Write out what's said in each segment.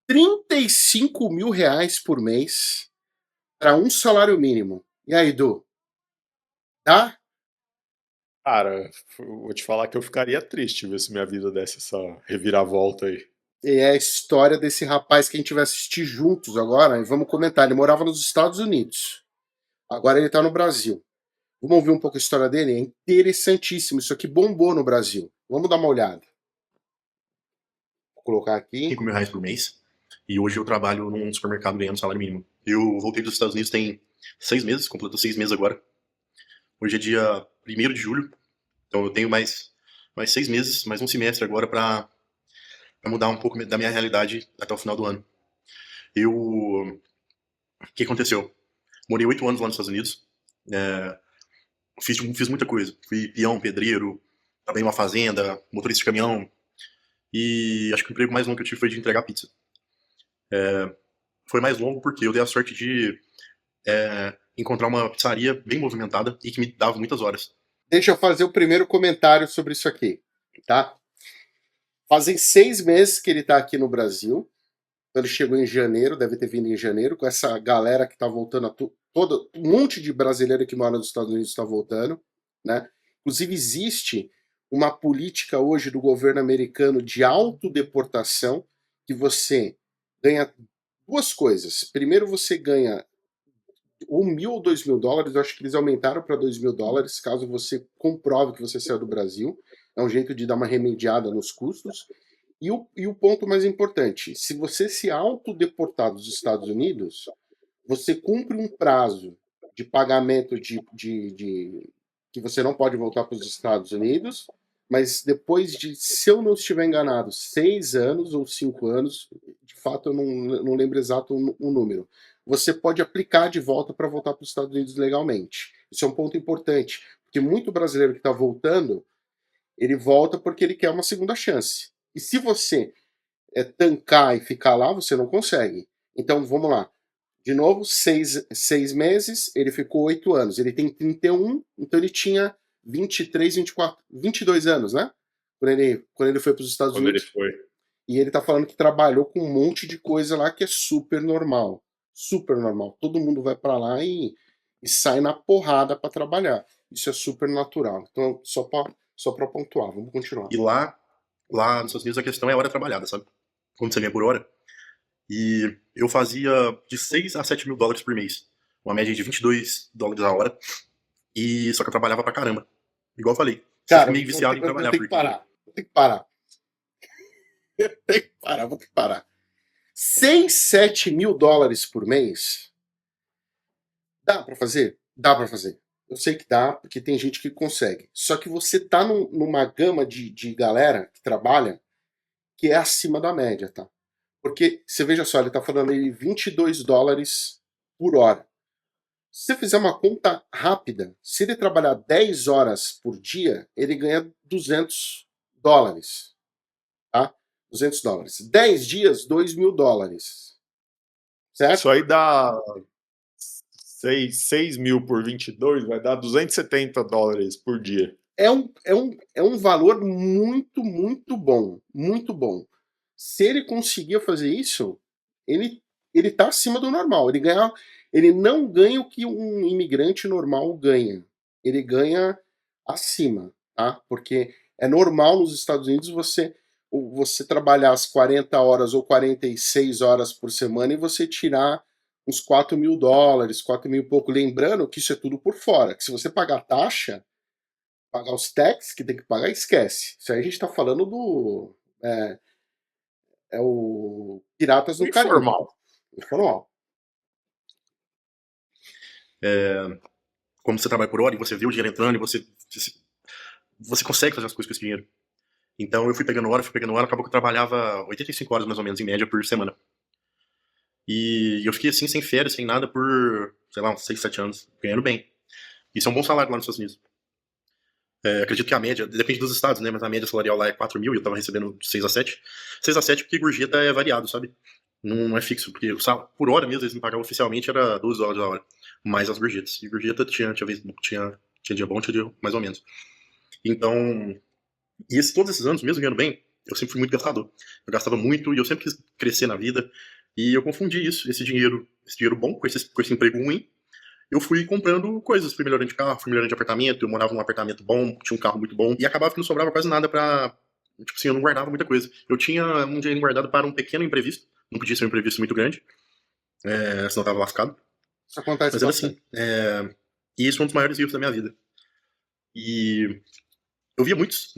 R$ 35.000 por mês para um salário mínimo. E aí, Du? Dá? Cara, vou te falar que eu ficaria triste ver se minha vida desse essa reviravolta aí. E é a história desse rapaz que a gente vai assistir juntos agora. E vamos comentar. Ele morava nos Estados Unidos. Agora ele está no Brasil. Vamos ouvir um pouco a história dele? É interessantíssimo. Isso aqui bombou no Brasil. Vamos dar uma olhada. Vou colocar aqui. R$ 5.000 por mês. E hoje eu trabalho num supermercado ganhando salário mínimo. Eu voltei dos Estados Unidos tem 6 meses, completou 6 meses agora. Hoje é dia 1º de julho. Então eu tenho mais 6 meses, mais um semestre agora para mudar um pouco da minha realidade até o final do ano. O que aconteceu? Morei 8 anos lá nos Estados Unidos. Fiz muita coisa. Fui peão, pedreiro, trabalhei numa fazenda, motorista de caminhão. E acho que o emprego mais longo que eu tive foi de entregar pizza. Foi mais longo porque eu dei a sorte de encontrar uma pizzaria bem movimentada e que me dava muitas horas. Deixa eu fazer o primeiro comentário sobre isso aqui, tá? Fazem 6 meses que ele tá aqui no Brasil. Então ele chegou em janeiro, deve ter vindo em janeiro, com essa galera que tá voltando, um monte de brasileiro que mora nos Estados Unidos está voltando, né? Inclusive existe uma política hoje do governo americano de autodeportação, que você ganha duas coisas. Primeiro você ganha $1.000 ou $2.000, eu acho que eles aumentaram para $2.000, caso você comprove que você saiu do Brasil. É um jeito de dar uma remediada nos custos. E o ponto mais importante, se você se autodeportar dos Estados Unidos, você cumpre um prazo de pagamento que você não pode voltar para os Estados Unidos, mas depois de, se eu não estiver enganado, 6 anos ou 5 anos, de fato eu não lembro exato o número, você pode aplicar de volta para voltar para os Estados Unidos legalmente. Isso é um ponto importante, porque muito brasileiro que está voltando, ele volta porque ele quer uma segunda chance. E se você tancar e ficar lá, você não consegue. Então vamos lá. De novo, 6 meses, ele ficou 8 anos. Ele tem 31, então ele tinha 23, 24, 22 anos, né? Quando ele foi para os Estados Quando ele Unidos. foi. E ele tá falando que trabalhou com um monte de coisa lá que é super normal. Super normal. Todo mundo vai para lá e sai na porrada para trabalhar. Isso é super natural. Então, só pra pontuar, vamos continuar. E lá nos Estados Unidos a questão é a hora trabalhada, sabe? Quando você ganha por hora. E eu fazia de 6 a 7 mil dólares por mês. Uma média de $22 a hora. E só que eu trabalhava pra caramba. Igual eu falei. Você fica Cara, meio viciado em eu trabalhar. tenho que Porque parar. Vou ter que parar. Vou ter que parar. 6, 7 mil dólares por mês? Dá pra fazer? Dá pra fazer. Eu sei que dá, porque tem gente que consegue. Só que você tá numa gama de galera que trabalha que é acima da média, tá? Porque, você veja só, ele tá falando aí $22 por hora. Se você fizer uma conta rápida, se ele trabalhar 10 horas por dia, ele ganha $200, tá? $200. 10 dias, $2.000. isso Certo? aí dá 6 mil por 22, vai dar $270 por dia. É um valor muito, muito bom. Muito bom. Se ele conseguir fazer isso, ele tá acima do normal. Ele não ganha o que um imigrante normal ganha. Ele ganha acima, tá? Porque é normal nos Estados Unidos você trabalhar as 40 horas ou 46 horas por semana e você tirar uns $4.000, 4 mil e pouco. Lembrando que isso é tudo por fora. Que se você pagar taxa, pagar os taxes que tem que pagar, esquece. Isso aí a gente tá falando do. É o Piratas O do Caribe. informal. Informal. como você trabalha por hora e você vê o dinheiro entrando e você consegue fazer as coisas com esse dinheiro. Então eu fui pegando hora, acabou que eu trabalhava 85 horas mais ou menos em média por semana. E eu fiquei assim, sem férias, sem nada, por, sei lá, uns 6, 7 anos, ganhando bem. Isso é um bom salário lá nos Estados Unidos. Acredito que a média, depende dos estados, né? Mas a média salarial lá é 4 mil e eu tava recebendo 6 a 7. 6 a 7 porque gorjeta é variado, sabe? Não é fixo, porque por hora mesmo eles me pagavam oficialmente era $12 a hora. Mais as gorjetas. E gorjeta tinha dia bom, tinha dia mais ou menos. Então, todos esses anos, mesmo ganhando bem, eu sempre fui muito gastador. Eu gastava muito e eu sempre quis crescer na vida. E eu confundi isso, esse dinheiro bom com esse emprego ruim. Eu fui comprando coisas, fui melhorando de carro, fui melhorando de apartamento, eu morava num apartamento bom, tinha um carro muito bom, e acabava que não sobrava quase nada pra... Tipo assim, eu não guardava muita coisa. Eu tinha um dinheiro guardado para um pequeno imprevisto, não podia ser um imprevisto muito grande, senão eu tava lascado. Isso acontece Mas era bastante. assim, e isso foi um dos maiores erros da minha vida. E eu via muitas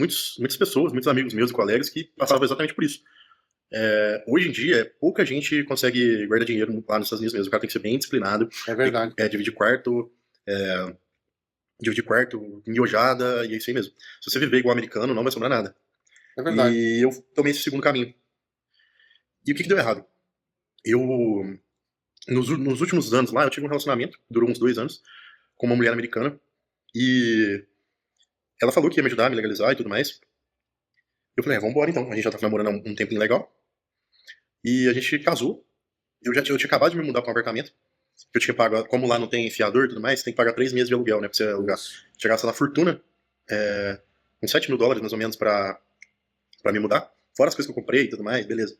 pessoas, muitos amigos meus e colegas que passavam exatamente por isso. Hoje em dia, pouca gente consegue guardar dinheiro lá nos Estados Unidos mesmo. O cara tem que ser bem disciplinado, É verdade. dividir quarto, miojada, e é isso aí mesmo. Se você viver igual americano, não vai sobrar nada. É verdade. E eu tomei esse segundo caminho. E o que deu errado? Eu, nos últimos anos lá, eu tive um relacionamento, durou uns 2 anos, com uma mulher americana, e ela falou que ia me ajudar a me legalizar e tudo mais. Eu falei, vambora então, a gente já tá namorando há um tempinho legal. E a gente casou. Eu tinha acabado de me mudar para um apartamento. Eu tinha pago, como lá não tem fiador e tudo mais, tem que pagar 3 meses de aluguel, né? Pra você alugar. Tinha gastado uma fortuna, uns $7 mil mais ou menos pra me mudar. Fora as coisas que eu comprei e tudo mais, beleza.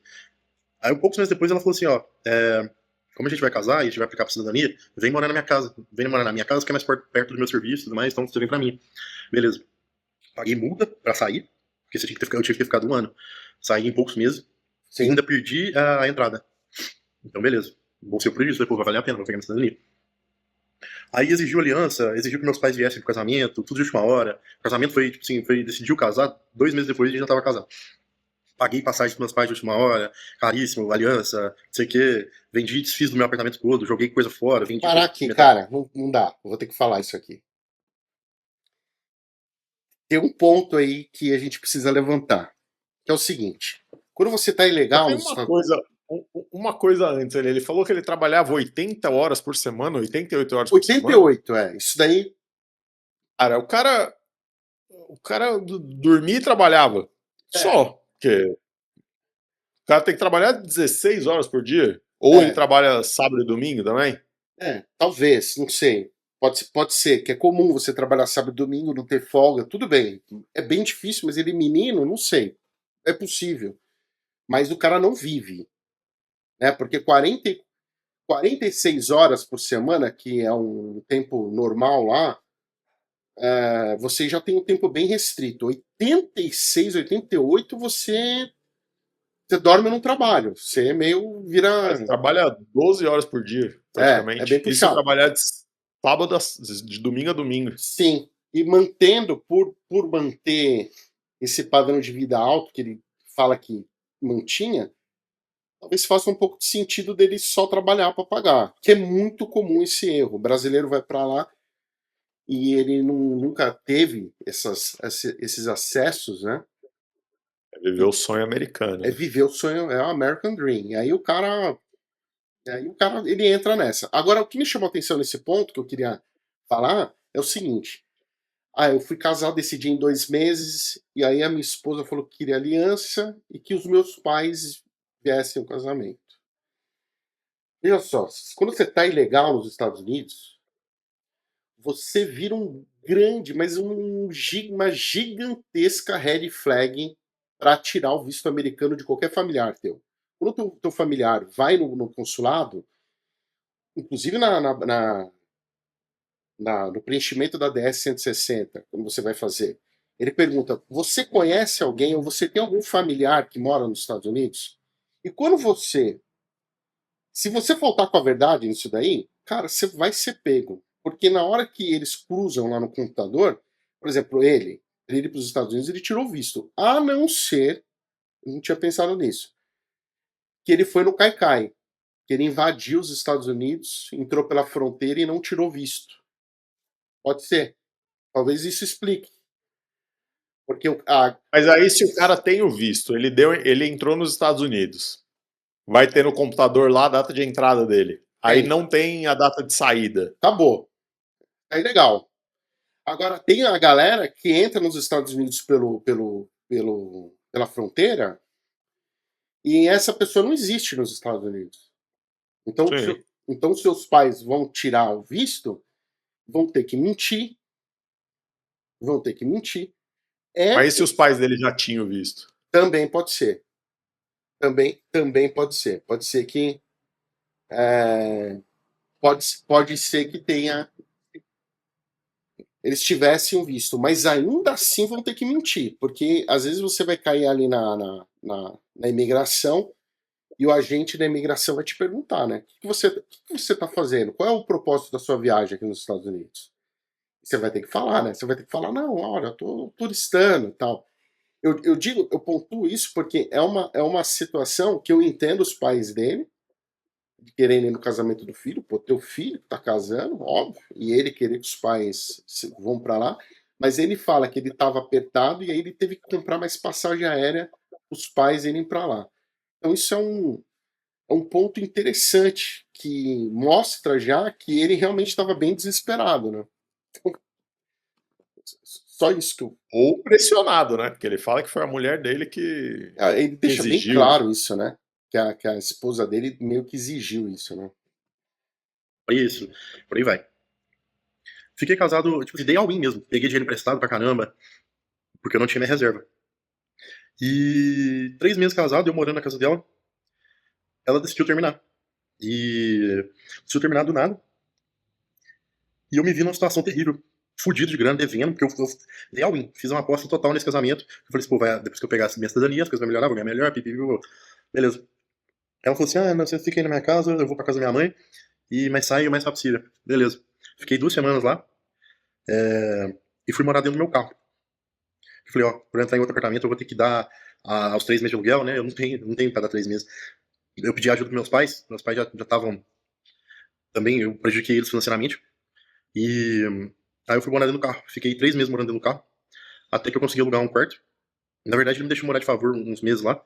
Aí, poucos meses depois, ela falou assim: ó, como a gente vai casar e a gente vai aplicar pra cidadania, vem morar na minha casa. Vem morar na minha casa, que é mais perto do meu serviço e tudo mais, então você vem pra mim. Beleza. Paguei multa pra sair, porque eu tive que ter ficado 1 ano. Saí em poucos meses. E ainda perdi a entrada. Então, beleza. Vou ser o prejuízo, depois vai valer a pena, vou pegar minha cidadania. Aí exigiu aliança, exigiu que meus pais viessem pro casamento, tudo de última hora. O casamento foi, tipo assim, decidiu casar, 2 meses depois a gente já tava casado. Paguei passagem pros meus pais de última hora, caríssimo, aliança, não sei o quê. Vendi, desfiz do meu apartamento todo, joguei coisa fora, vendi. Parar aqui, cara, não dá. Eu vou ter que falar isso aqui. Tem um ponto aí que a gente precisa levantar, que é o seguinte. Quando você tá ilegal... Tem uma coisa antes, ele falou que ele trabalhava 80 horas por semana, 88 horas por semana. 88, isso daí... Cara, o cara dormia e trabalhava. Só. Porque o cara tem que trabalhar 16 horas por dia. Ou ele trabalha sábado e domingo também? Talvez, não sei. Pode ser, que é comum você trabalhar sábado e domingo, não ter folga, tudo bem. É bem difícil, mas ele menino, não sei. É possível. Mas o cara não vive. Né? Porque 46 horas por semana, que é um tempo normal lá, você já tem um tempo bem restrito. 86, 88, você dorme no trabalho. Você meio vira... Você trabalha 12 horas por dia, praticamente. É bem puxado. E se trabalhar de sábado, de domingo a domingo. Sim. E mantendo, por manter esse padrão de vida alto que ele fala que mantinha, talvez faça um pouco de sentido dele só trabalhar para pagar. Que é muito comum esse erro. O brasileiro vai para lá e ele nunca teve esses acessos, né? É viver o sonho americano. É viver o sonho, é o American Dream. E aí o cara ele entra nessa. Agora, o que me chamou a atenção nesse ponto que eu queria falar é o seguinte. Eu fui casado, decidi em 2 meses, e aí a minha esposa falou que queria aliança e que os meus pais viessem ao casamento. Veja só, quando você está ilegal nos Estados Unidos, você vira um grande, mas uma gigantesca red flag para tirar o visto americano de qualquer familiar teu. Quando o teu familiar vai no consulado, inclusive no preenchimento da DS-160, quando você vai fazer, ele pergunta, você conhece alguém ou você tem algum familiar que mora nos Estados Unidos? E se você faltar com a verdade nisso daí, cara, você vai ser pego. Porque na hora que eles cruzam lá no computador, por exemplo, ele ir para os Estados Unidos, ele tirou o visto. A não ser, eu não tinha pensado nisso, que ele foi no Caicai, que ele invadiu os Estados Unidos, entrou pela fronteira e não tirou visto. Pode ser. Talvez isso explique. Porque Mas aí, se o cara tem o visto, ele entrou nos Estados Unidos, vai ter no computador lá a data de entrada dele. Aí não tem a data de saída. Acabou. Aí legal. Agora, tem a galera que entra nos Estados Unidos pela fronteira e essa pessoa não existe nos Estados Unidos. Então seus pais vão tirar o visto, vão ter que mentir. Mas e se os pais dele já tinham visto? Também pode ser. Também pode ser. Pode ser que pode ser que tenha eles tivessem visto, mas ainda assim vão ter que mentir, porque às vezes você vai cair ali na imigração e o agente da imigração vai te perguntar, né? O que você está fazendo? Qual é o propósito da sua viagem aqui nos Estados Unidos? Você vai ter que falar, né? Você vai ter que falar, não, olha, eu tô turistando e tal. Eu pontuo isso porque é uma situação que eu entendo os pais dele, querendo ir no casamento do filho, pô, teu filho tá casando, óbvio, e ele querer que os pais vão para lá, mas ele fala que ele estava apertado e aí ele teve que comprar mais passagem aérea os pais irem para lá. Então isso é um ponto interessante que mostra já que ele realmente estava bem desesperado, né? Então, só isso que eu... Ou pressionado, né? Porque ele fala que foi a mulher dele que Ele deixa bem exigiu. claro isso, né? Que a esposa dele meio que exigiu isso, né? Isso, por aí vai. Fiquei casado, tipo, dei all-in mesmo. Peguei dinheiro emprestado pra caramba, porque eu não tinha minha reserva. E 3 meses casado, eu morando na casa dela, ela decidiu terminar. E decidiu terminar do nada. E eu me vi numa situação terrível. Fudido de grana, devendo, porque eu dei all-in. Fiz uma aposta total nesse casamento. Eu falei assim, pô, depois que eu pegar minha cidadania, as coisas vão melhorar, vou ganhar melhor, pipi. Beleza. Ela falou assim, não, você fica aí na minha casa, eu vou pra casa da minha mãe, mas sai o mais rápido possível. Beleza. Fiquei 2 semanas lá, e fui morar dentro do meu carro. Eu falei, ó, pra entrar em outro apartamento eu vou ter que dar aos 3 meses de aluguel, né? Eu não tenho pra dar 3 meses. Eu pedi ajuda pros meus pais já estavam, também, eu prejudiquei eles financeiramente. E aí eu fui morar dentro do carro. Fiquei 3 meses morando dentro do carro, até que eu consegui alugar um quarto. Na verdade, ele me deixou morar de favor uns meses lá.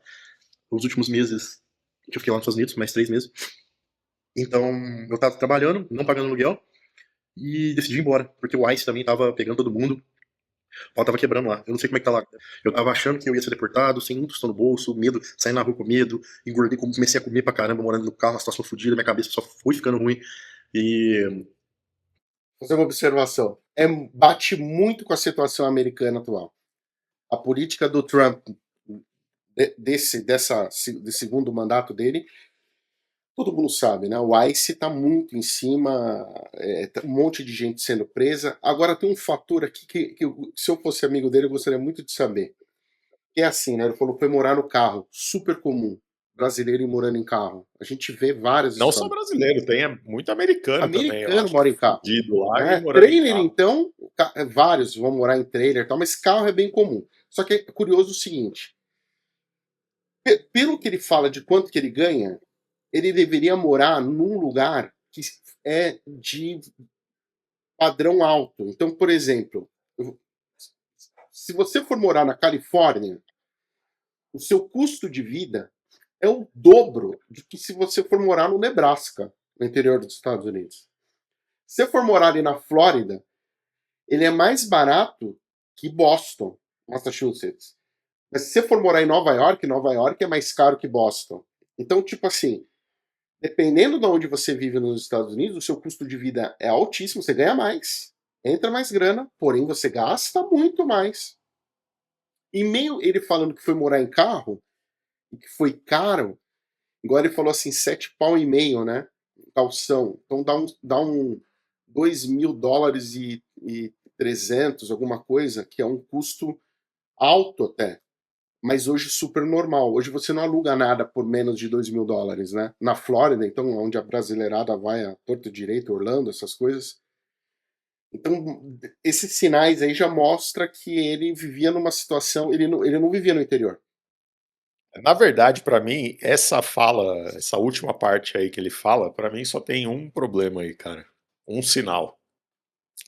Os últimos meses que eu fiquei lá nos Estados Unidos, mais 3 meses. Então, eu tava trabalhando, não pagando aluguel, e decidi ir embora, porque o ICE também tava pegando todo mundo. O pau tava quebrando lá. Eu não sei como é que tá lá. Eu tava achando que eu ia ser deportado, sem um tostão no bolso, medo, saindo na rua com medo, engordei, comecei a comer pra caramba, morando no carro, uma situação fodida, minha cabeça só foi ficando ruim. E. Fazer uma observação. Bate muito com a situação americana atual. A política do Trump desse segundo mandato dele, todo mundo sabe, né? O ICE está muito em cima, um monte de gente sendo presa. Agora tem um fator aqui que se eu fosse amigo dele, eu gostaria muito de saber. Que é assim, né? Ele falou que foi morar no carro, super comum. Brasileiro morando em carro. A gente vê várias Não só histórias. brasileiro, tem muito americano também, eu Americano acho. mora em carro. Fudido lá e Né? morando em Trailer, carro. então, vários vão morar em trailer e tal, mas carro é bem comum. Só que é curioso o seguinte: pelo que ele fala de quanto que ele ganha, ele deveria morar num lugar que é de padrão alto. Então, por exemplo, se você for morar na Califórnia, o seu custo de vida é o dobro do que se você for morar no Nebraska, no interior dos Estados Unidos. Se você for morar ali na Flórida, ele é mais barato que Boston, Massachusetts. Mas se você for morar em Nova York é mais caro que Boston. Então, tipo assim, dependendo de onde você vive nos Estados Unidos, o seu custo de vida é altíssimo, você ganha mais, entra mais grana, porém você gasta muito mais. E meio ele falando que foi morar em carro, e que foi caro, igual ele falou assim, 7,5 pau, né? Calção. Então dá um $2.000 e 300, alguma coisa, que é um custo alto até. Mas hoje super normal. Hoje você não aluga nada por menos de $2.000, né? Na Flórida, então, onde a brasileirada vai a torto direito, Orlando, essas coisas. Então, esses sinais aí já mostra que ele vivia numa situação, ele não vivia no interior. Na verdade, pra mim, essa última parte aí que ele fala, pra mim só tem um problema aí, cara. Um sinal.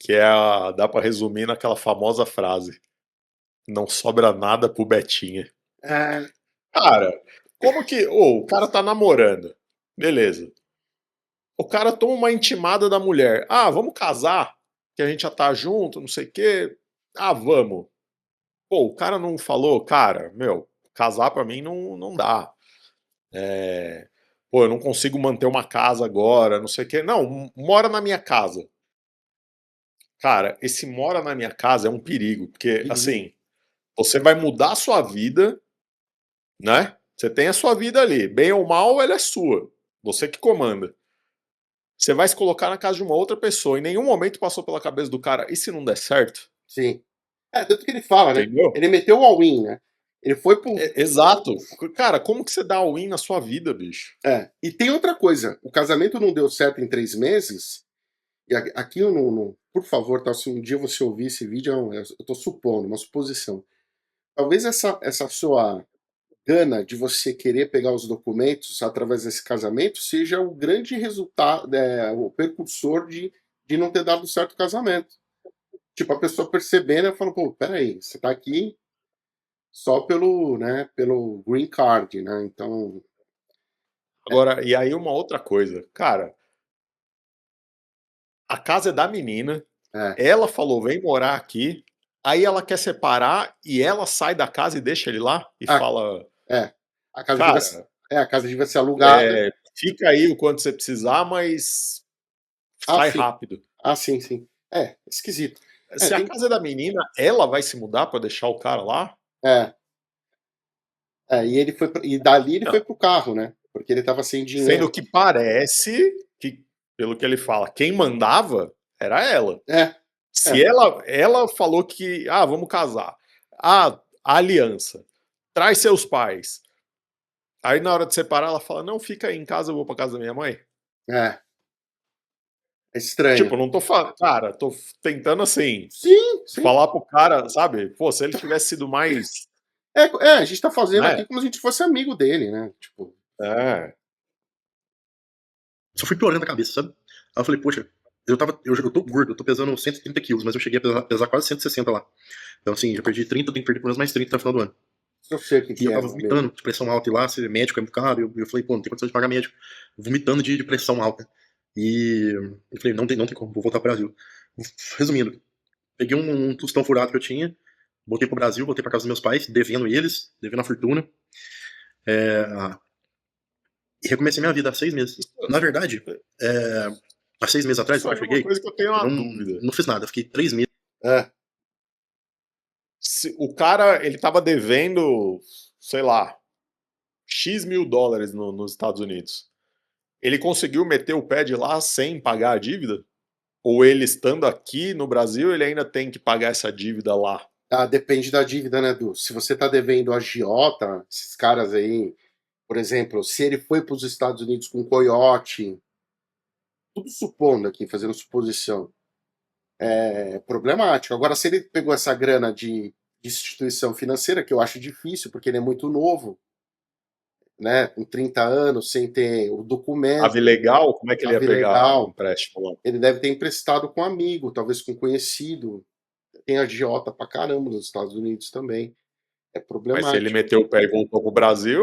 Que dá pra resumir naquela famosa frase: não sobra nada pro Betinha. É, Cara, como que. O cara tá namorando. Beleza. O cara toma uma intimada da mulher. Ah, vamos casar? Que a gente já tá junto, não sei o quê. Ah, vamos. Pô, o cara não falou, cara, meu, casar pra mim não dá. Pô, eu não consigo manter uma casa agora, não sei o quê. Não, mora na minha casa. Cara, esse mora na minha casa é um perigo, porque, assim, você vai mudar a sua vida né? Você tem a sua vida ali. Bem ou mal, ela é sua. Você que comanda. Você vai se colocar na casa de uma outra pessoa. Em nenhum momento passou pela cabeça do cara, e se não der certo? Sim. Tanto que ele fala, né? Entendeu? Ele meteu o all-in, né? Ele foi pro. Exato. Cara, como que você dá all-in na sua vida, bicho? E tem outra coisa. O casamento não deu certo em 3 meses. E aqui eu não. Por favor, tá? Se um dia você ouvir esse vídeo, eu tô supondo, uma suposição. Talvez essa sua gana de você querer pegar os documentos através desse casamento seja o grande resultado, o precursor de não ter dado certo o casamento. Tipo, a pessoa percebendo e falando, pô, peraí, você tá aqui só pelo, né, pelo green card, né? Então, Agora, e aí uma outra coisa. Cara, a casa é da menina. é, Ela falou, vem morar aqui. Aí ela quer separar e ela sai da casa e deixa ele lá e a, fala, é, a casa devia, cara, a casa devia ser alugada. fica aí o quanto você precisar, mas Ah, sai sim. rápido. Ah, sim, sim. Esquisito. Se a Tem, casa é da menina, ela vai se mudar pra deixar o cara lá? é, e ele foi, e dali ele Não. foi pro carro, né? Porque ele tava sem dinheiro. Sendo que parece que, pelo que ele fala, quem mandava era ela. É, Se ela falou que, vamos casar. A aliança. Traz seus pais. Aí na hora de separar, ela fala: não, fica aí em casa, eu vou pra casa da minha mãe. é. É estranho. Tipo, não tô falando. Cara, tô tentando assim. Sim, sim. Falar pro cara, sabe? Pô, se ele tivesse sido mais. A gente tá fazendo Né? aqui como se a gente fosse amigo dele, né? Tipo. É. Só fui piorando a cabeça, sabe? Aí eu falei, poxa, eu tô gordo, eu tô pesando 130 quilos, mas eu cheguei a pesar quase 160 lá. Então, assim, já perdi 30, eu tenho que perder pelo menos mais 30 até o final do ano. Eu sei o que E eu é, tava meu vomitando amigo. de pressão alta, e lá, ser médico é muito caro. Eu falei, pô, não tem condição de pagar médico. Vomitando de pressão alta. E eu falei, não tem como, vou voltar pro Brasil. Resumindo, peguei um tostão furado que eu tinha, voltei pro Brasil, voltei pra casa dos meus pais, devendo eles, devendo a fortuna. E recomecei minha vida há 6 meses. Na verdade, há 6 meses atrás, Isso quando aí eu é uma cheguei, coisa que eu tenho eu uma não, dúvida. não fiz nada. Eu fiquei 3 meses. É. Se o cara, ele tava devendo, sei lá, X mil dólares nos Estados Unidos. Ele conseguiu meter o pé de lá sem pagar a dívida? Ou ele estando aqui no Brasil, ele ainda tem que pagar essa dívida lá? Depende da dívida, né, Du? Se você tá devendo a agiota, esses caras aí, por exemplo, se ele foi para os Estados Unidos com coiote, tudo supondo aqui, fazendo suposição, é problemático. Agora, se ele pegou essa grana de instituição financeira, que eu acho difícil, porque ele é muito novo, né, com 30 anos, sem ter o documento, Ave legal? Como é que ele ia chave pegar um legal, empréstimo lá? ele deve ter emprestado com um amigo, talvez com conhecido. Tem agiota pra caramba nos Estados Unidos também. É Mas se ele problemático. meteu o pé e voltou pro Brasil,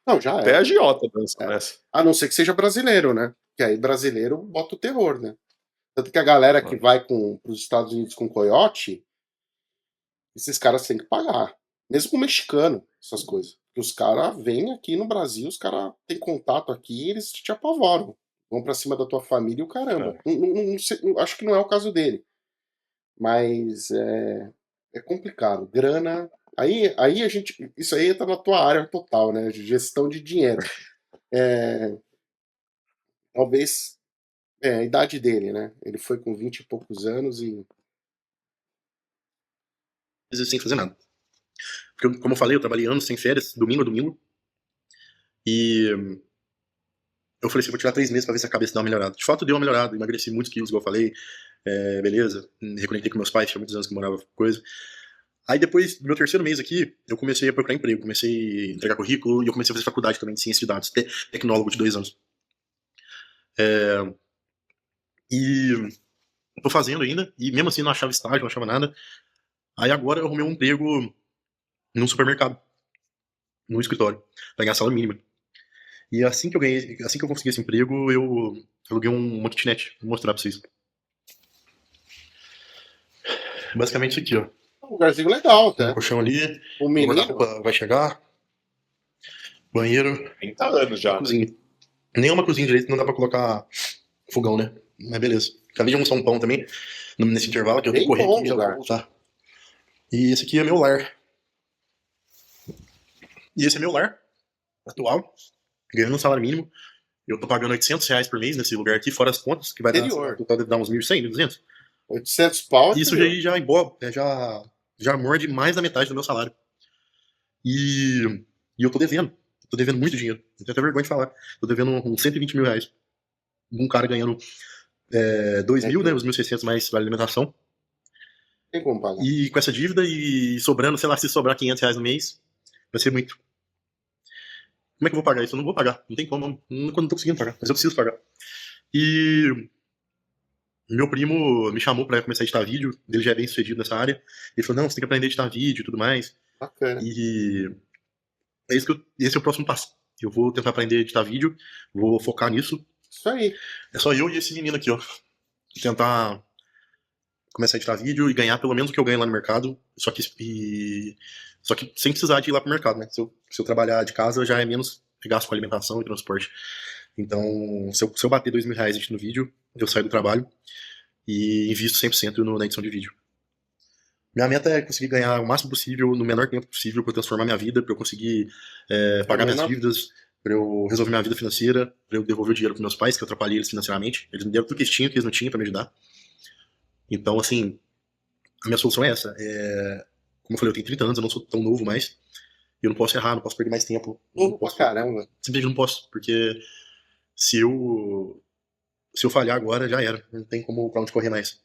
Não, já até é. agiota dança É. nessa. A não ser que seja brasileiro, né? Que aí brasileiro bota o terror, né? Tanto que a galera que vai para os Estados Unidos com coiote, esses caras têm que pagar. Mesmo com o mexicano, essas coisas. Porque os caras vêm aqui no Brasil, os caras têm contato aqui e eles te apavoram. Vão pra cima da tua família e o caramba. É. Não sei, acho que não é o caso dele. Mas é complicado. Grana. Aí a gente. Isso aí entra na tua área total, né? De gestão de dinheiro. Talvez. A idade dele, né? Ele foi com 20 e poucos anos e. Sem fazer nada. Porque, como eu falei, eu trabalhei anos sem férias, domingo a domingo. E eu falei assim, vou tirar 3 meses pra ver se a cabeça dá uma melhorada. De fato, deu uma melhorada. Emagreci muitos quilos, igual eu falei. Beleza. Reconectei com meus pais, tinha muitos anos que eu morava com coisa. Aí depois do meu terceiro mês aqui, eu comecei a procurar emprego, comecei a entregar currículo e eu comecei a fazer faculdade também de ciência de dados, tecnólogo de 2 anos. E tô fazendo ainda, e mesmo assim não achava estágio, não achava nada. Aí agora eu arrumei um emprego num supermercado, num escritório, pra ganhar salário mínimo. E assim que eu consegui esse emprego, eu aluguei uma kitnet, vou mostrar pra vocês. Basicamente isso aqui, ó. Um lugarzinho legal, Um tá? colchão ali, O o menino. guarda-roupa vai chegar, banheiro, 30 anos já. cozinha. Nenhuma cozinha direito, não dá pra colocar fogão, né? Mas beleza. Acabei de almoçar um pão também, nesse intervalo, que eu tenho que correr Bem bom aqui e já lugar. vou voltar. E esse aqui é meu lar. E esse é meu lar atual, ganhando um salário mínimo. Eu tô pagando R$ 800 por mês nesse lugar aqui, fora as contas, que vai dar, Interior. total deve dar uns 1.100, 1.200. 800 pau. Isso já, já morde mais da metade do meu salário. E eu tô devendo. Tô devendo muito dinheiro. Eu tenho até vergonha de falar. Tô devendo uns R$ 120 mil. Um cara ganhando 2.000, né? Os 1.600 mais vale alimentação. Tem como pagar. E com essa dívida e sobrando, sei lá, se sobrar R$ 500 no mês, vai ser muito. Como é que eu vou pagar isso? Eu não vou pagar. Não tem como. Não tô conseguindo pagar. Mas eu preciso pagar. E meu primo me chamou pra começar a editar vídeo. Ele já é bem sucedido nessa área. Ele falou, não, você tem que aprender a editar vídeo e tudo mais. Bacana. E é isso esse é o próximo passo. Eu vou tentar aprender a editar vídeo. Vou focar nisso. Isso aí. É só eu e esse menino aqui, ó. Tentar começar a editar vídeo e ganhar pelo menos o que eu ganho lá no mercado. Só que sem precisar de ir lá pro mercado, né? Se eu trabalhar de casa, já é menos gasto com alimentação e transporte. Então, se eu bater R$ 2.000 editando vídeo, eu saio do trabalho e invisto 100% na edição de vídeo. Minha meta é conseguir ganhar o máximo possível, no menor tempo possível, para transformar minha vida, para eu conseguir pagar minhas dívidas, para eu resolver minha vida financeira, para eu devolver o dinheiro para meus pais, que eu atrapalhei eles financeiramente. Eles me deram tudo que eles tinham, que eles não tinham para me ajudar. Então, assim, a minha solução é essa. Como eu falei, eu tenho 30 anos, eu não sou tão novo mais. Eu não posso errar, não posso perder mais tempo. Novo pra caramba. Simplesmente não posso, porque se eu falhar agora, já era. Não tem como pra onde correr mais.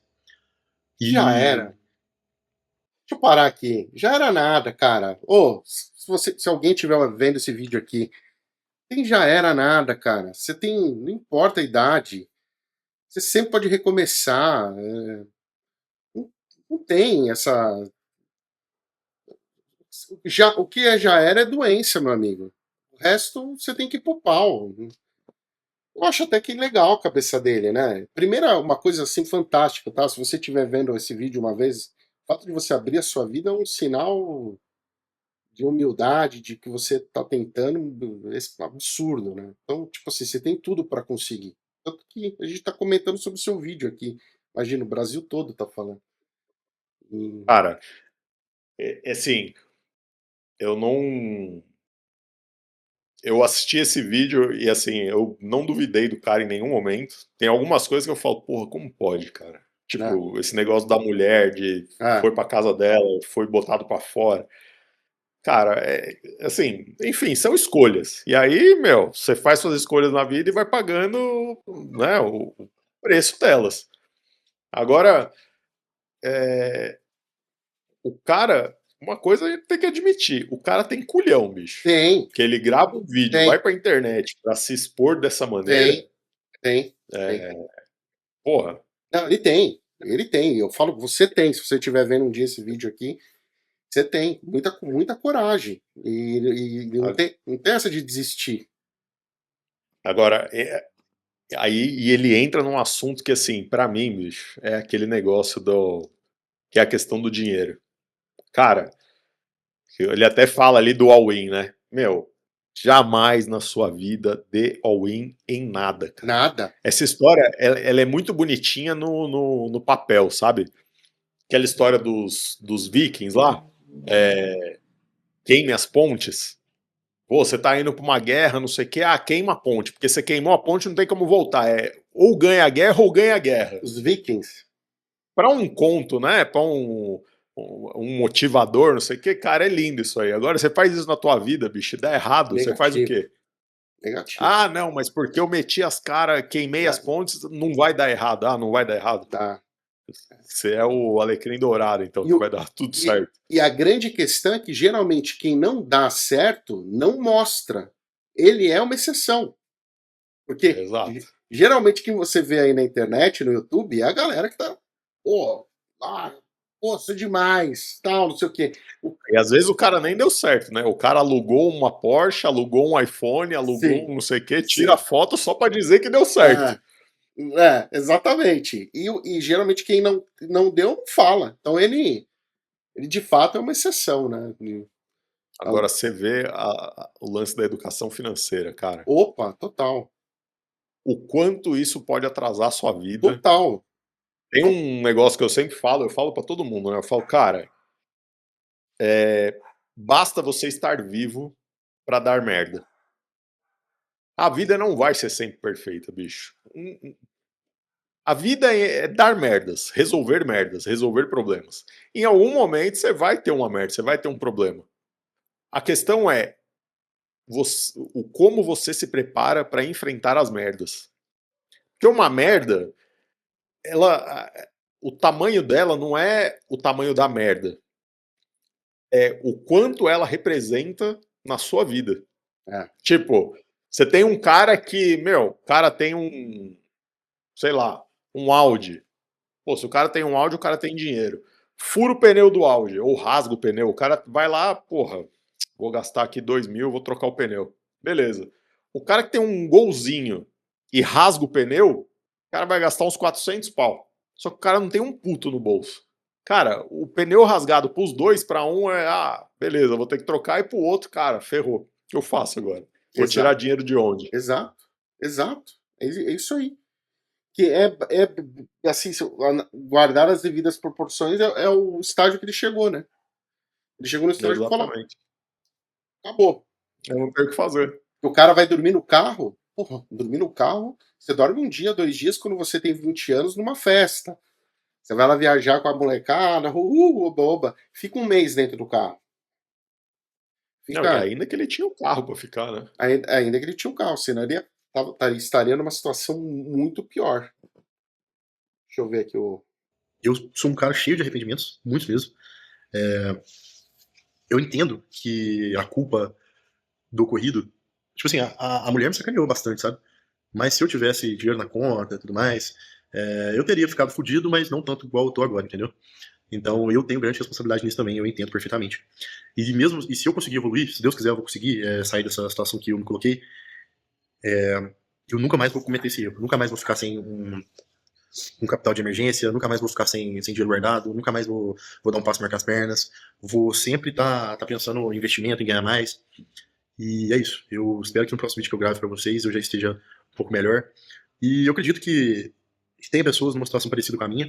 Já era. Deixa eu parar aqui. Já era nada, cara. Se alguém estiver vendo esse vídeo aqui, já era nada, cara. Você tem. Não importa a idade. Você sempre pode recomeçar. Não tem essa. O que já era é doença, meu amigo. O resto você tem que ir pro pau. Eu acho até que legal a cabeça dele, né? Primeira, uma coisa assim fantástica, tá? Se você estiver vendo esse vídeo uma vez, o fato de você abrir a sua vida é um sinal de humildade, de que você tá tentando, esse absurdo, né? Então, tipo assim, você tem tudo para conseguir. Tanto que a gente tá comentando sobre o seu vídeo aqui. Imagina, o Brasil todo tá falando. Cara, assim, eu não. Eu assisti esse vídeo e, assim, eu não duvidei do cara em nenhum momento. Tem algumas coisas que eu falo, porra, como pode, cara? Tipo, esse negócio da mulher, foi pra casa dela, foi botado pra fora. Cara, assim, enfim, são escolhas. E aí, meu, você faz suas escolhas na vida e vai pagando, né, o preço delas. Agora, o cara, uma coisa a gente tem que admitir, o cara tem culhão, bicho. Tem. Que ele grava um vídeo, vai pra internet pra se expor dessa maneira. Tem. Porra. Não, ele tem. Eu falo, você tem. Se você estiver vendo um dia esse vídeo aqui, você tem muita coragem. E não tem essa de desistir. Agora, aí ele entra num assunto que, assim, pra mim, bicho, é aquele negócio que é a questão do dinheiro. Cara, ele até fala ali do all-in, né? Meu, jamais na sua vida dê all-in em nada, cara. Nada. Essa história, ela é muito bonitinha no papel, sabe? Aquela história dos vikings lá, queime as pontes. Pô, você tá indo pra uma guerra, não sei o que, queima a ponte, porque você queimou a ponte, não tem como voltar. Ou ganha a guerra ou ganha a guerra. Os vikings. Pra um conto, né? Pra um motivador, não sei o que, cara, é lindo isso aí. Agora, você faz isso na tua vida, bicho, dá errado, Negativo. você faz o quê? Negativo. Ah, não, mas porque eu meti as caras, queimei as pontes, não vai dar errado. Ah, não vai dar errado? Tá. Você é o alecrim dourado, então, que vai dar tudo certo. E a grande questão é que, geralmente, quem não dá certo, não mostra. Ele é uma exceção. Porque, geralmente, quem você vê aí na internet, no YouTube, é a galera que tá... sou demais, tal, não sei o quê. E às vezes o cara nem deu certo, né? O cara alugou uma Porsche, alugou um iPhone, alugou um não sei o quê, tira a foto só pra dizer que deu certo. Exatamente. E geralmente quem não deu, não fala. Então ele de fato é uma exceção, né? Agora você vê o lance da educação financeira, cara. Opa, total. O quanto isso pode atrasar a sua vida. Total. Tem um negócio que eu sempre falo, eu falo pra todo mundo, né? Eu falo, cara, basta você estar vivo pra dar merda. A vida não vai ser sempre perfeita, bicho. A vida é dar merdas, resolver problemas. Em algum momento você vai ter uma merda, você vai ter um problema. A questão é como você se prepara para enfrentar as merdas. Porque uma merda, o tamanho dela não é o tamanho da merda. É o quanto ela representa na sua vida. É. Tipo, você tem um cara que, o cara tem sei lá, um Audi. Pô, se o cara tem um Audi, o cara tem dinheiro. Fura o pneu do Audi, ou rasga o pneu. O cara vai lá, porra, vou gastar aqui 2.000, vou trocar o pneu. Beleza. O cara que tem um golzinho e rasga o pneu, o cara vai gastar uns 400 pau. Só que o cara não tem um puto no bolso. Cara, o pneu rasgado pros dois, pra um beleza, vou ter que trocar, e pro outro, cara, ferrou. O que eu faço agora? Vou tirar dinheiro de onde? Exato. É isso aí. Que assim, guardar as devidas proporções é o estágio que ele chegou, né? Ele chegou no estágio que falou, Exatamente. acabou. Eu não tenho o que fazer. O cara vai dormir no carro, porra, dormir no carro, você dorme um dia, 2 dias quando você tem 20 anos numa festa. Você vai lá viajar com a molecada, oba, fica um mês dentro do carro. Não, e ainda que ele tinha um carro pra ficar, né? Ainda que ele tinha um carro, senão ele estaria numa situação muito pior. Deixa eu ver aqui o. Eu sou um cara cheio de arrependimentos, muitos mesmo. Eu entendo que a culpa do ocorrido. Tipo assim, a mulher me sacaneou bastante, sabe? Mas se eu tivesse dinheiro na conta e tudo mais, eu teria ficado fudido, mas não tanto igual eu tô agora, entendeu? Então eu tenho grande responsabilidade nisso também, eu entendo perfeitamente. E se eu conseguir evoluir, se Deus quiser eu vou conseguir sair dessa situação que eu me coloquei, eu nunca mais vou cometer esse erro, nunca mais vou ficar sem um capital de emergência, nunca mais vou ficar sem dinheiro guardado, nunca mais vou dar um passo marcar as pernas, vou sempre tá pensando em investimento, em ganhar mais. E é isso. Eu espero que no próximo vídeo que eu grave para vocês eu já esteja um pouco melhor. E eu acredito que tem pessoas numa situação parecida com a minha.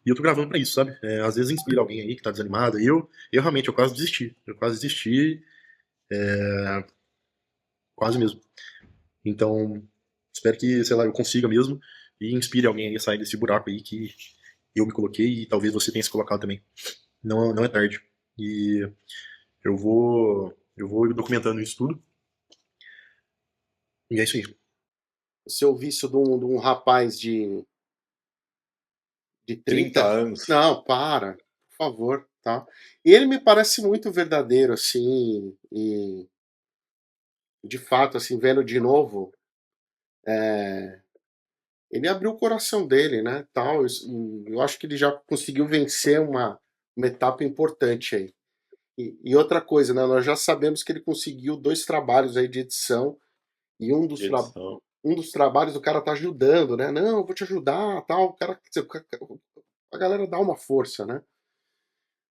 E eu tô gravando pra isso, sabe? Às vezes inspira alguém aí que tá desanimado. E eu realmente, eu quase desisti. Eu quase desisti. Quase mesmo. Então, espero que, sei lá, eu consiga mesmo. E inspire alguém aí a sair desse buraco aí que eu me coloquei e talvez você tenha se colocado também. Não é tarde. E eu vou documentando isso tudo. E é isso aí. Se eu ouvisse de um rapaz de 30 anos. Não, para, por favor, tá? E ele me parece muito verdadeiro, assim, e de fato, assim, vendo de novo, ele abriu o coração dele, né, tal, eu acho que ele já conseguiu vencer uma etapa importante aí. E outra coisa, né, nós já sabemos que ele conseguiu 2 trabalhos aí de edição, e um dos trabalhos o cara tá ajudando, né, "Não, eu vou te ajudar", tal, o cara, a galera dá uma força, né.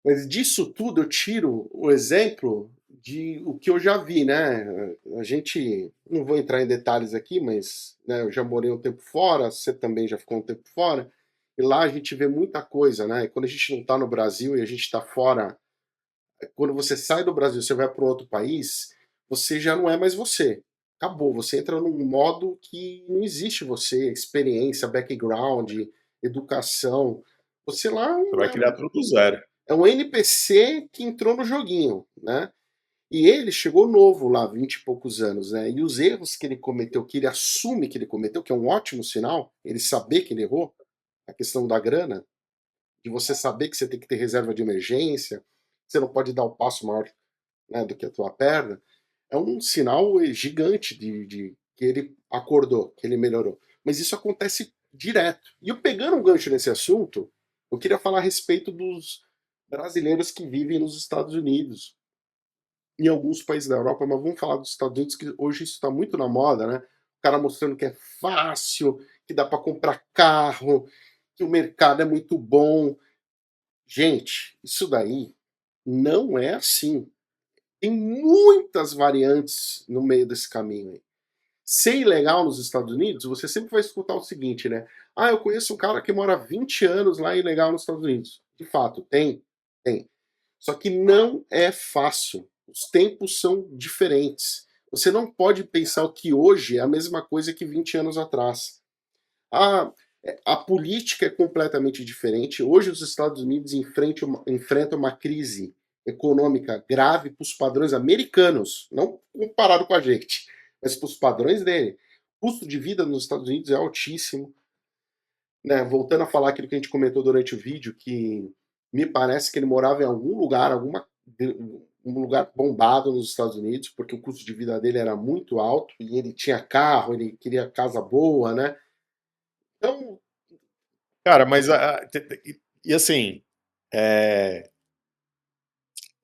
Mas disso tudo eu tiro o exemplo de o que eu já vi, né? A gente, não vou entrar em detalhes aqui, mas né, eu já morei um tempo fora, você também já ficou um tempo fora, e lá a gente vê muita coisa, né? E quando a gente não está no Brasil e a gente está fora, quando você sai do Brasil, você vai para outro país, você já não é mais você. Acabou, você entra num modo que não existe você, experiência, background, educação. Você lá Você vai criar tudo do zero. é um NPC que entrou no joguinho, né? E ele chegou novo lá, 20 e poucos anos, né? E os erros que ele cometeu, que ele assume que ele cometeu, que é um ótimo sinal, ele saber que ele errou, a questão da grana, de você saber que você tem que ter reserva de emergência, você não pode dar um passo maior, né, do que a tua perna, é um sinal gigante de que ele acordou, que ele melhorou. Mas isso acontece direto. E eu pegando um gancho nesse assunto, eu queria falar a respeito dos brasileiros que vivem nos Estados Unidos, em alguns países da Europa, mas vamos falar dos Estados Unidos, que hoje isso está muito na moda, né? O cara mostrando que é fácil, que dá para comprar carro, que o mercado é muito bom. Gente, isso daí não é assim. Tem muitas variantes no meio desse caminho aí. Ser ilegal nos Estados Unidos, você sempre vai escutar o seguinte, né? Ah, eu conheço um cara que mora 20 anos lá ilegal nos Estados Unidos. De fato, tem. Só que não é fácil. Os tempos são diferentes. Você não pode pensar que hoje é a mesma coisa que 20 anos atrás. A política é completamente diferente. Hoje os Estados Unidos enfrentam uma crise econômica grave para os padrões americanos, não comparado com a gente, mas para os padrões dele. O custo de vida nos Estados Unidos é altíssimo. Né? Voltando a falar aquilo que a gente comentou durante o vídeo, que me parece que ele morava em algum lugar, um lugar bombado nos Estados Unidos, porque o custo de vida dele era muito alto, e ele tinha carro, ele queria casa boa, né? Então... Cara, mas e assim,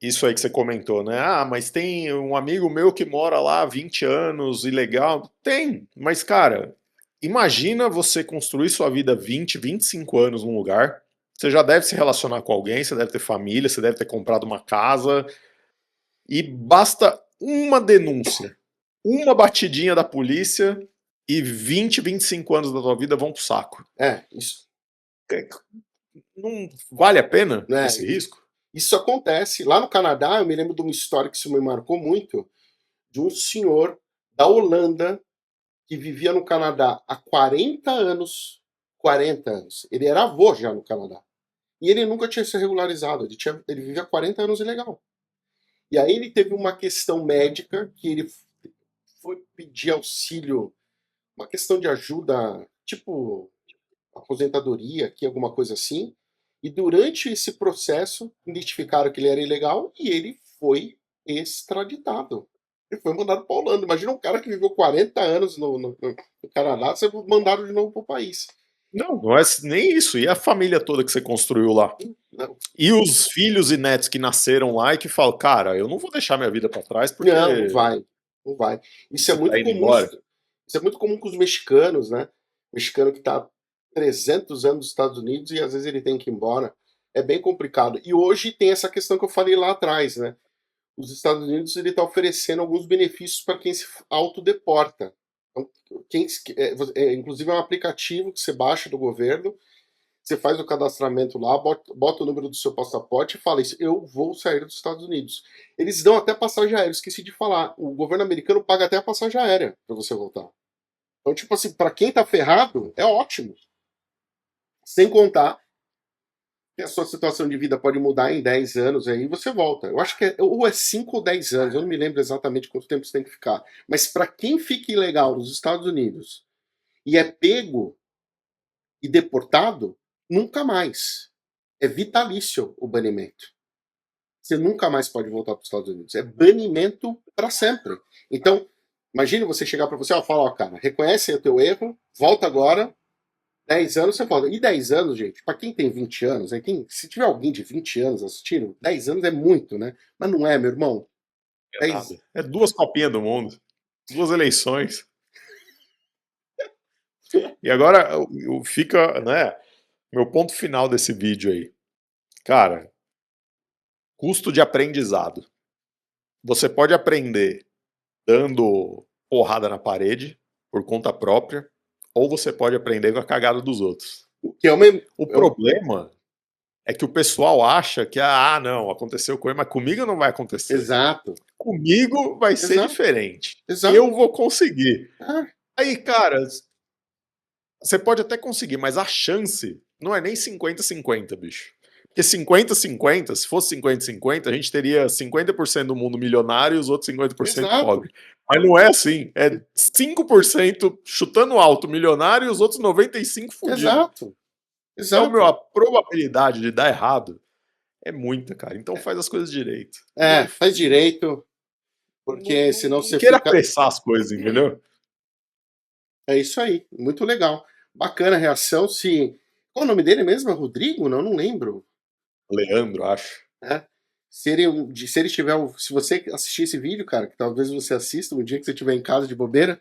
isso aí que você comentou, né? Ah, mas tem um amigo meu que mora lá há 20 anos, ilegal. Tem, mas cara, imagina você construir sua vida 20, 25 anos num lugar. Você já deve se relacionar com alguém, você deve ter família, você deve ter comprado uma casa. E basta uma denúncia, uma batidinha da polícia e 20, 25 anos da tua vida vão pro saco. Isso. Não vale a pena esse risco? Isso acontece. Lá no Canadá, eu me lembro de uma história que isso me marcou muito, de um senhor da Holanda que vivia no Canadá há 40 anos. 40 anos. Ele era avô já no Canadá. E ele nunca tinha se regularizado. Ele vivia 40 anos ilegal. E aí ele teve uma questão médica que ele foi pedir auxílio, uma questão de ajuda, tipo aposentadoria, aqui, alguma coisa assim. E durante esse processo, identificaram que ele era ilegal e ele foi extraditado. Ele foi mandado para a Holanda. Imagina um cara que viveu 40 anos no Canadá, ser mandado de novo para o país. Não é nem isso. E a família toda que você construiu lá? Não. E os filhos e netos que nasceram lá e que falam, cara, eu não vou deixar minha vida para trás porque... Não vai. Não vai. Isso é muito comum. Isso é muito comum com os mexicanos, né? O mexicano que está 300 anos nos Estados Unidos e às vezes ele tem que ir embora. É bem complicado. E hoje tem essa questão que eu falei lá atrás, né? Os Estados Unidos ele está oferecendo alguns benefícios para quem se autodeporta. Então, inclusive é um aplicativo que você baixa do governo, você faz o cadastramento lá, bota o número do seu passaporte e fala isso, eu vou sair dos Estados Unidos. Eles dão até passagem aérea, esqueci de falar. O governo americano paga até a passagem aérea para você voltar. Então, tipo assim, para quem tá ferrado, é ótimo. Sem contar que a sua situação de vida pode mudar em 10 anos, aí você volta. Eu acho que ou é 5 ou 10 anos, eu não me lembro exatamente quanto tempo você tem que ficar. Mas para quem fica ilegal nos Estados Unidos e é pego e deportado, nunca mais. É vitalício o banimento. Você nunca mais pode voltar para os Estados Unidos. É banimento para sempre. Então, imagine você chegar para você e falar, cara, reconhece o teu erro, volta agora, 10 anos você volta. E 10 anos, gente, para quem tem 20 anos, se tiver alguém de 20 anos assistindo, 10 anos é muito, né? Mas não é, meu irmão. É 2 copinhas do mundo, 2 eleições. E agora fica, né, meu ponto final desse vídeo aí. Cara, custo de aprendizado. Você pode aprender dando porrada na parede, por conta própria, ou você pode aprender com a cagada dos outros. O problema é que o pessoal acha que, não, aconteceu com ele, mas comigo não vai acontecer. Exato. Comigo vai ser diferente. Exato. Eu vou conseguir. Aí, cara, você pode até conseguir, mas a chance não é nem 50-50, bicho. Porque 50-50, se fosse 50-50, a gente teria 50% do mundo milionário e os outros 50% pobre. Mas não é assim. É 5% chutando alto milionário e os outros 95% fudidos. Exato. Então, a probabilidade de dar errado é muita, cara. Então faz as coisas direito. Faz direito. Porque senão você queira apressar as coisas, entendeu? É isso aí. Muito legal. Bacana a reação. Qual o nome dele mesmo? É Rodrigo? Não lembro. Leandro, acho. Se você assistir esse vídeo, cara, que talvez você assista um dia que você estiver em casa de bobeira,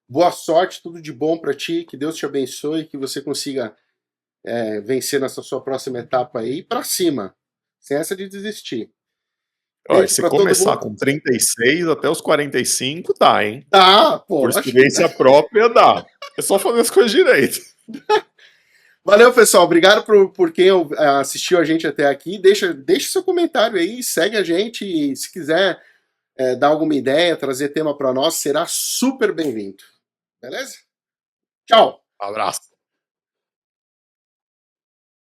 boa sorte, tudo de bom pra ti, que Deus te abençoe, que você consiga vencer nessa sua próxima etapa aí, pra cima, sem essa de desistir. Olha, se começar com 36 até os 45, dá, hein? Dá, pô. Por experiência própria, dá. É só fazer as coisas direito. Valeu, pessoal. Obrigado por quem assistiu a gente até aqui. Deixa seu comentário aí, segue a gente. E se quiser dar alguma ideia, trazer tema para nós, será super bem-vindo. Beleza? Tchau! Abraço.